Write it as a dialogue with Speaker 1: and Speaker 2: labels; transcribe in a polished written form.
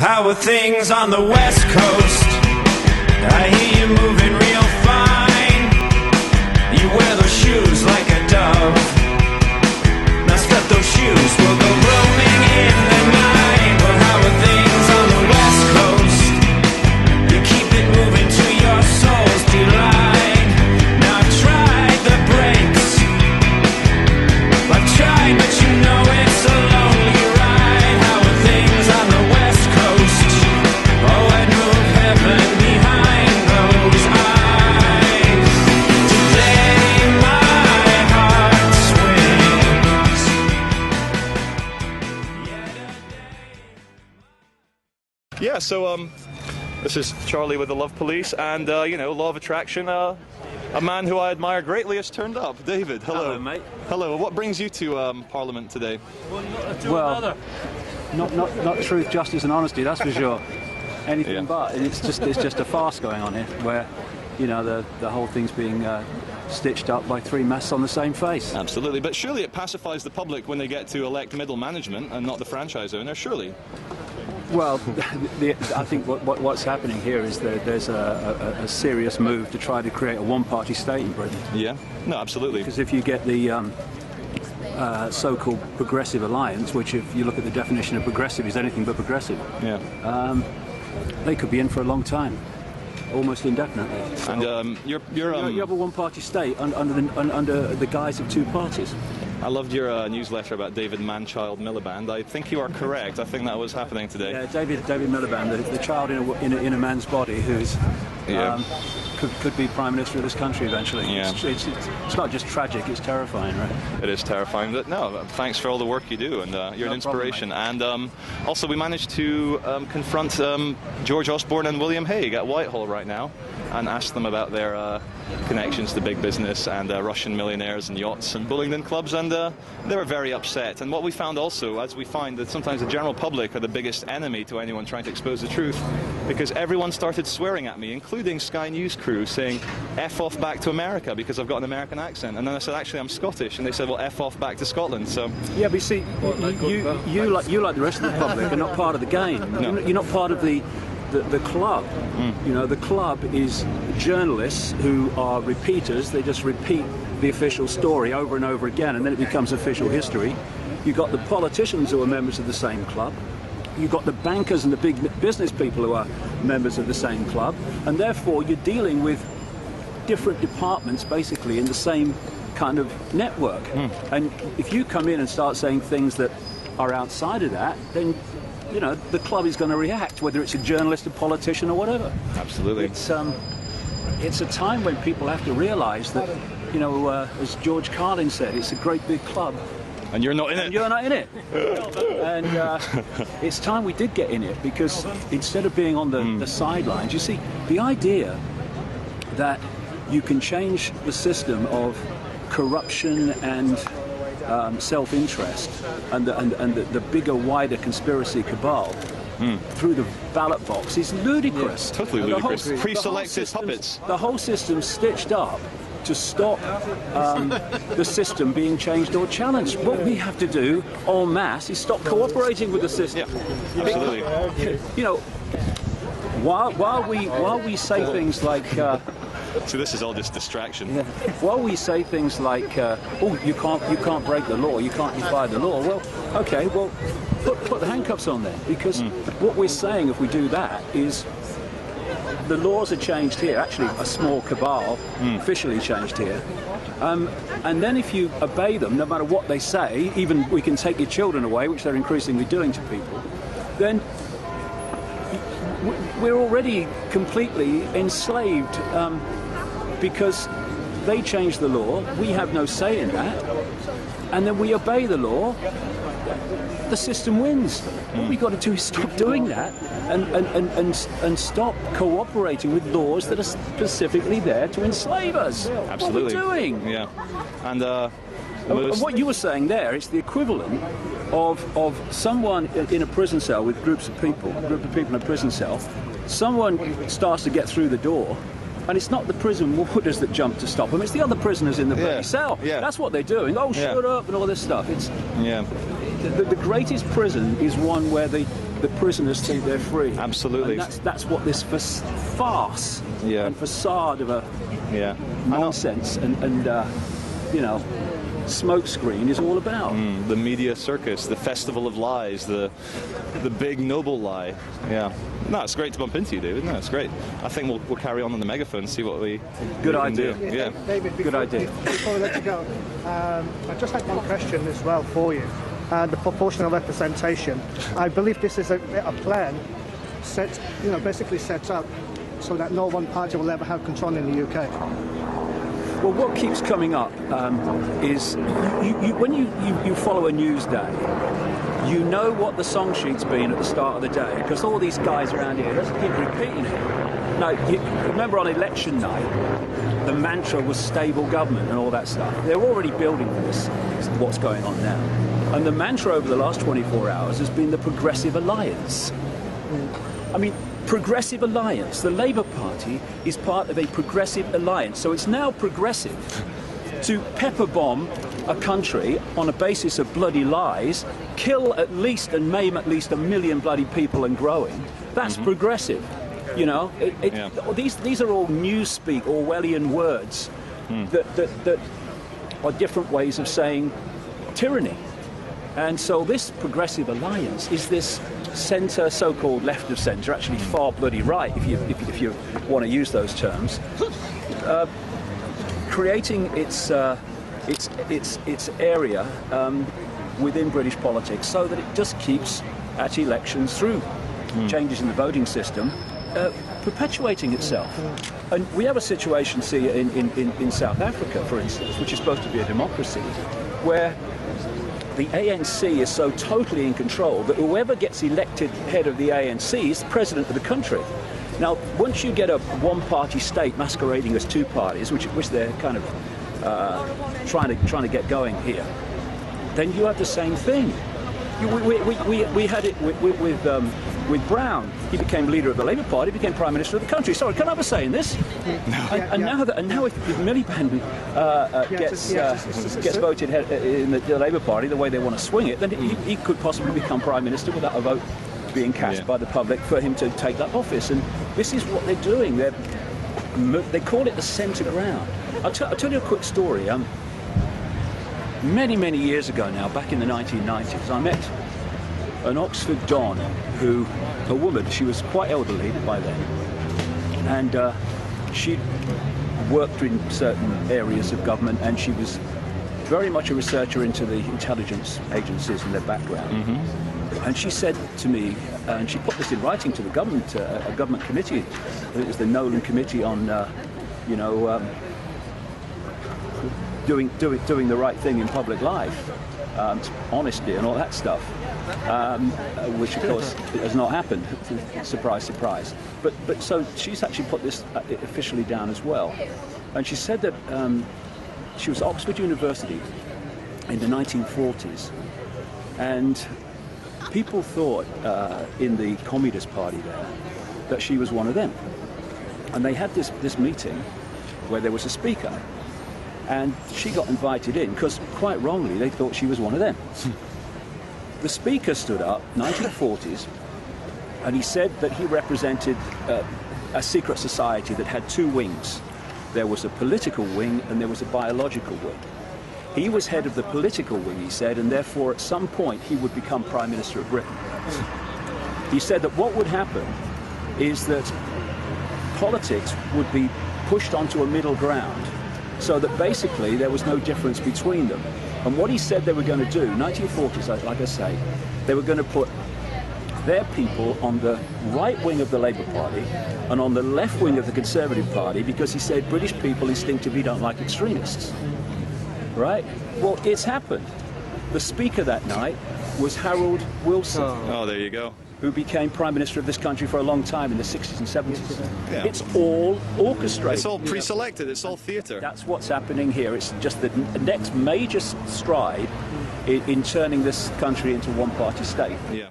Speaker 1: How are things on the West Coast? I hear you moving real fine. You wear those shoes like a dove. Now step those shoes, we'll go roaming in the night. Well, how are things on the West Coast? You keep it moving to your soul's delight. Now I've tried the brakes. I've tried, but you know it's a lonely ride. How are things on the West Coast? Oh, I'd move heaven behind those eyes. Today my heart swings.
Speaker 2: Yeah, so this is Charlie with the Love Police, and you know, law of attraction. A man who I admire greatly has turned up. David, hello.
Speaker 3: Hello, mate.
Speaker 2: Hello. What brings you to Parliament today?
Speaker 3: Well, not truth, justice, and honesty. That's for sure. Anything but. And it's just a farce going on here, where you know the whole thing's being stitched up by three masks on the same face.
Speaker 2: Absolutely, but surely it pacifies the public when they get to elect middle management and not the franchise owner. Surely.
Speaker 3: Well, I think what's happening here is that there's a serious move to try to create a one-party state in Britain.
Speaker 2: Yeah. No, absolutely.
Speaker 3: Because if you get the so-called progressive alliance, which if you look at the definition of progressive is anything but progressive, they could be in for a long time, almost indefinitely. So
Speaker 2: And you
Speaker 3: have a one-party state under the guise of two parties.
Speaker 2: I loved your newsletter about David Man-Child Miliband. I think you are correct. I think that was happening today.
Speaker 3: Yeah, David Miliband, the child in a man's body who's could be Prime Minister of this country eventually.
Speaker 2: Yeah.
Speaker 3: It's not just tragic, it's terrifying, right?
Speaker 2: It is terrifying. But no, thanks for all the work you do, and you're an inspiration. And also, we managed to confront George Osborne and William Hague at Whitehall right now, and ask them about their connections to big business and Russian millionaires and yachts and Bullingdon clubs, and they were very upset. And what we found also, as we find that sometimes the general public are the biggest enemy to anyone trying to expose the truth, because everyone started swearing at me, including Sky News crew, saying F off back to America because I've got an American accent. And then I said, actually, I'm Scottish. And they said, well, F off back to Scotland. So
Speaker 3: yeah, but you see, you like the rest of the public are not part of the game.
Speaker 2: No.
Speaker 3: You're not part of the club. You know, the club is journalists who are repeaters. They just repeat the official story over and over again, and then it becomes official history. You've got the politicians who are members of the same club. You've got the bankers and the big business people who are members of the same club, and therefore you're dealing with different departments basically in the same kind of network. And if you come in and start saying things that are outside of that, then you know the club is going to react, whether it's a journalist, a politician, or whatever.
Speaker 2: absolutely.
Speaker 3: It's a time when people have to realise that, you know, as George Carlin said, it's a great big club.
Speaker 2: And you're not in it.
Speaker 3: And you're not in it. And it's time we did get in it, because instead of being on the sidelines, you see, the idea that you can change the system of corruption and self-interest and the bigger, wider conspiracy cabal through the ballot box is ludicrous.
Speaker 2: Yeah, totally ludicrous. Pre-selected puppets.
Speaker 3: The whole system's stitched up to stop the system being changed or challenged. What we have to do en masse is stop cooperating with the system.
Speaker 2: Yeah, absolutely.
Speaker 3: You know, while we say things like
Speaker 2: So this is all just distraction.
Speaker 3: while we say things like oh, you can't break the law, you can't defy the law, well, okay, well, put the handcuffs on then, because what we're saying if we do that is the laws are changed here, actually a small cabal officially changed here, and then if you obey them, no matter what they say, even we can take your children away, which they're increasingly doing to people, then we're already completely enslaved, because they change the law, we have no say in that, and then we obey the law, the system wins. What we've got to do is stop doing that and stop cooperating with laws that are specifically there to enslave us.
Speaker 2: Absolutely.
Speaker 3: What are we doing?
Speaker 2: Yeah. And
Speaker 3: what you were saying there, it's the equivalent of someone in a prison cell with a group of people in a prison cell. Someone starts to get through the door, and it's not the prison warders that jump to stop them, it's the other prisoners in the bloody cell.
Speaker 2: Yeah.
Speaker 3: That's what they're doing. Oh, shut up and all this stuff. It's the greatest prison is one where the the prisoners think they're free.
Speaker 2: Absolutely.
Speaker 3: And that's what this farce and facade of a nonsense and smokescreen is all about.
Speaker 2: The media circus, the festival of lies, the big noble lie. Yeah. No, it's great to bump into you, David. No, it's great. I think we'll carry on the megaphone and see what we
Speaker 3: Good
Speaker 2: can
Speaker 3: idea.
Speaker 2: do. Yeah.
Speaker 4: David,
Speaker 3: Good idea.
Speaker 4: Before we let you go, I just had one question as well for you. The proportional representation. I believe this is a plan basically set up so that no one party will ever have control in the UK.
Speaker 3: Well, what keeps coming up is when you follow a news day, you know what the song sheet's been at the start of the day, because all these guys around here just keep repeating it. Now, you remember on election night, the mantra was stable government and all that stuff. They're already building this, what's going on now. And the mantra over the last 24 hours has been the Progressive Alliance. I mean, Progressive Alliance. The Labour Party is part of a Progressive Alliance. So it's now progressive to pepper bomb a country on a basis of bloody lies, kill at least and maim at least 1 million bloody people and growing. That's progressive. You know, these are all newspeak, Orwellian words that are different ways of saying tyranny. And so this Progressive Alliance is this centre, so-called left of centre, actually far bloody right, if you want to use those terms, creating its area within British politics, so that it just keeps at elections through changes in the voting system, perpetuating itself. And we have a situation, see, in South Africa, for instance, which is supposed to be a democracy, where the ANC is so totally in control that whoever gets elected head of the ANC is the president of the country. Now, once you get a one-party state masquerading as two parties, which they're kind of trying to get going here, then you have the same thing. We had it with Brown. He became leader of the Labour Party, became Prime Minister of the country. Sorry, can I be saying this? No. Now if Miliband gets voted in the Labour Party the way they want to swing it, then he could possibly become Prime Minister without a vote being cast by the public for him to take that office. And this is what they're doing. They call it the centre ground. I'll tell you a quick story. Many years ago now, back in the 1990s, I met an Oxford Don, a woman, she was quite elderly by then, and she worked in certain areas of government, and she was very much a researcher into the intelligence agencies and their background. And she said to me, and she put this in writing to the government, a government committee, it was the Nolan Committee on, doing the right thing in public life, honesty and all that stuff, which of course has not happened. Surprise, surprise. But so she's actually put this officially down as well, and she said that she was at Oxford University in the 1940s, and people thought in the Communist Party there that she was one of them, and they had this meeting where there was a speaker. And she got invited in because, quite wrongly, they thought she was one of them. The speaker stood up, 1940s, and he said that he represented a secret society that had two wings. There was a political wing and there was a biological wing. He was head of the political wing, he said, and therefore at some point he would become Prime Minister of Britain. He said that what would happen is that politics would be pushed onto a middle ground, so that basically there was no difference between them. And what he said they were going to do, 1940s, like I say, they were going to put their people on the right wing of the Labour Party and on the left wing of the Conservative Party, because he said British people instinctively don't like extremists. Right? Well, it's happened. The speaker that night was Harold Wilson.
Speaker 2: Oh, there you go.
Speaker 3: Who became Prime Minister of this country for a long time in the 60s and 70s. Yeah. It's all orchestrated.
Speaker 2: It's all pre-selected, it's all theatre.
Speaker 3: That's what's happening here. It's just the next major stride in turning this country into one-party state.
Speaker 2: Yeah.